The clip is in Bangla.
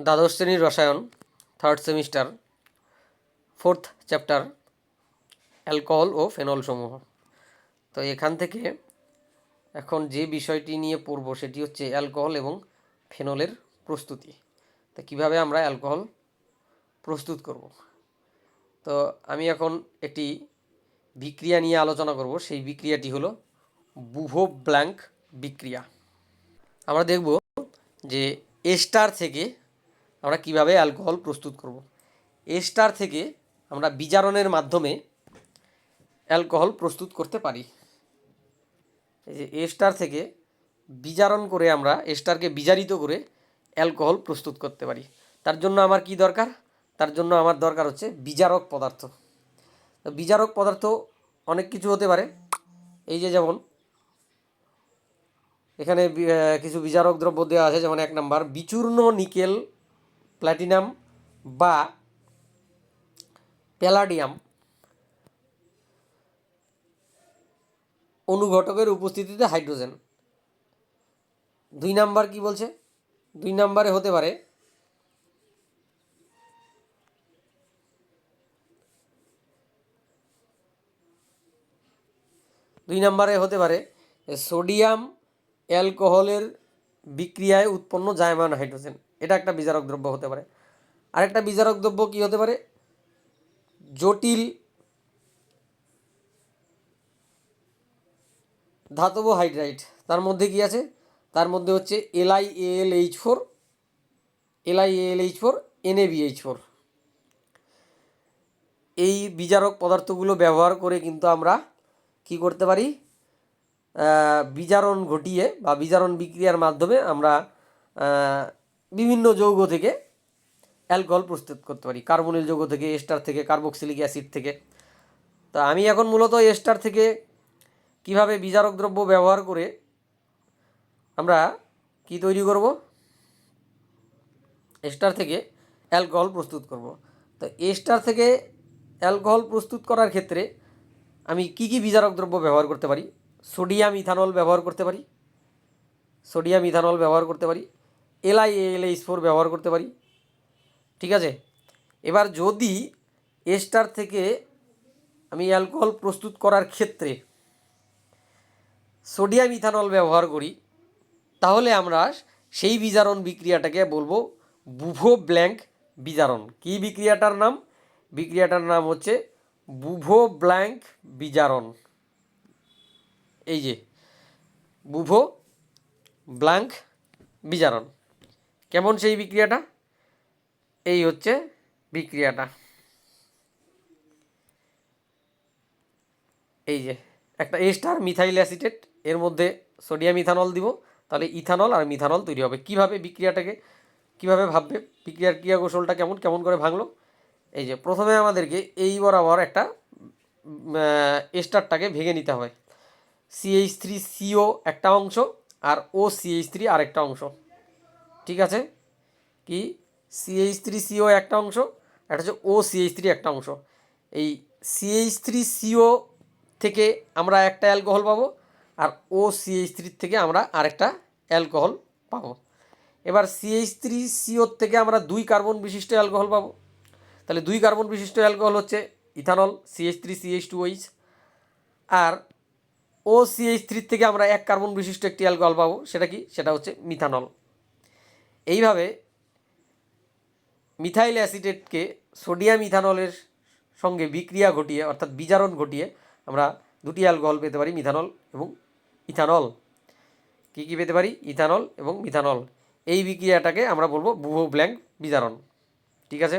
দ্বাদশ শ্রেণীর রসায়ন, third semester, fourth chapter, alcohol ও ফেনল সমূহ। তো এখান থেকে এখন যে বিষয়টি নিয়ে পড়ব সেটি হচ্ছে অ্যালকোহল এবং ফেনলের প্রস্তুতি। তো কীভাবে আমরা অ্যালকোহল প্রস্তুত করব। তো আমি এখন একটি বিক্রিয়া নিয়ে আলোচনা করব। সেই বিক্রিয়াটি হলো বুভো ব্ল্যাঙ্ক বিক্রিয়া। আমরা দেখব যে এস্টার থেকে আমরা কিভাবে অ্যালকোহল প্রস্তুত করব। এস্টার থেকে আমরা বিজারণের মাধ্যমে অ্যালকোহল প্রস্তুত করতে পারি। এই যে এস্টার থেকে বিজারণ করে আমরা এস্টারকে বিজারিত করে অ্যালকোহল প্রস্তুত করতে পারি। তার জন্য আমার কি দরকার? তার জন্য আমার দরকার হচ্ছে বিজারক পদার্থ। তো বিজারক পদার্থ অনেক কিছু হতে পারে। এই যে যেমন এখানে কিছু বিজারক দ্রব্য দেওয়া আছে, যেমন 1 নাম্বার বিচূর্ণ নিকেল, প্ল্যাটিনাম বা প্যালাডিয়াম অনুঘটকের উপস্থিতিতে হাইড্রোজেন। 2 নাম্বার কি বলছে? 2 নাম্বারে হতে পারে সোডিয়াম অ্যালকোহলের বিক্রিয়ায় উৎপন্ন জায়মান হাইড্রোজেন। এটা একটা বিজারক দ্রব্য হতে পারে। আরেকটা বিজারক দ্রব্য কি হতে পারে? জটিল ধাতব হাইড্রাইড। তার মধ্যে কি আছে? তার মধ্যে হচ্ছে LiAlH4, NaBH4। এই বিজারক পদার্থগুলো ব্যবহার করে কিন্তু আমরা কি করতে পারি? বিজারণ ঘটিয়ে বা বিজারণ বিক্রিয়ার মাধ্যমে আমরা বিভিন্ন যৌগ থেকে অ্যালকোহল প্রস্তুত করতে পারি। কার্বনিল যৌগ থেকে, এস্টার থেকে, কার্বক্সিলিক অ্যাসিড থেকে। তো আমি এখন মূলত এস্টার থেকে কিভাবে বিজারক দ্রব্য ব্যবহার করে আমরা কি তৈরি করব? এস্টার থেকে অ্যালকোহল প্রস্তুত করব। তো এস্টার থেকে অ্যালকোহল প্রস্তুত করার ক্ষেত্রে আমি কি কি বিজারক দ্রব্য ব্যবহার করতে পারি? সোডিয়াম ইথানল ব্যবহার করতে পারি, LiAlH4 ব্যবহার করতে পারি। ঠিক আছে। এবার যদি এস্টার থেকে আমি অ্যালকোহল প্রস্তুত করার ক্ষেত্রে সোডিয়াম ইথানল ব্যবহার করি, তাহলে আমরা সেই বিজারণ বিক্রিয়াটাকে বলবো বুভো ব্ল্যাঙ্ক বিজারণ। কি বিক্রিয়াটার নাম? বিক্রিয়াটার নাম হচ্ছে বুভো ব্ল্যাঙ্ক বিজারণ। এই যে বুভো ব্ল্যাঙ্ক বিজারণ। কেমন সেই বিক্রিয়াটা? এই হচ্ছে বিক্রিয়াটা। এই যে একটা এস্টার মিথাইল অ্যাসিটেট, এর মধ্যে সোডিয়াম ইথানল দিব, তাহলে ইথানল আর মিথানল তৈরি হবে। কিভাবে বিক্রিয়াটাকে কিভাবে ভাববে? বিক্রিয়ার ক্রিয়া কৌশলটা কেমন করে ভাঙলো? এই যে প্রথমে আমাদেরকে এই বরাবর একটা এস্টারটাকে ভেঙে নিতে হবে। CH3CO একটা অংশ আর OCH3 আরেকটা অংশ। ঠিক আছে। কি CH3CO একটা অংশ, একটা হচ্ছে OCH3 একটা অংশ। এই CH3CO থেকে আমরা একটা অ্যালকোহল পাবো আর OCH3 থেকে আমরা আরেকটা অ্যালকোহল পাবো। এবার CH3CO থেকে আমরা 2 কার্বন বিশিষ্ট অ্যালকোহল পাবো। তাহলে 2 কার্বন বিশিষ্ট অ্যালকোহল হচ্ছে ইথানল, CH3CH2OH। আর OCH3 থেকে আমরা 1 কার্বন বিশিষ্ট একটি অ্যালকোহল পাবো। সেটা কি? সেটা হচ্ছে মিথানল। এইভাবে মিথাইল অ্যাসিটেটকে সোডিয়াম ইথানলের সঙ্গে বিক্রিয়া ঘটিয়ে অর্থাৎ বিজারণ ঘটিয়ে আমরা 2টি অ্যালকোহল পেতে পারি, মিথানল এবং ইথানল। কি পেতে পারি? ইথানল এবং মিথানল। এই বিক্রিয়াটাকে আমরা বলবো বুভো ব্ল্যাঙ্ক বিজারণ। ঠিক আছে।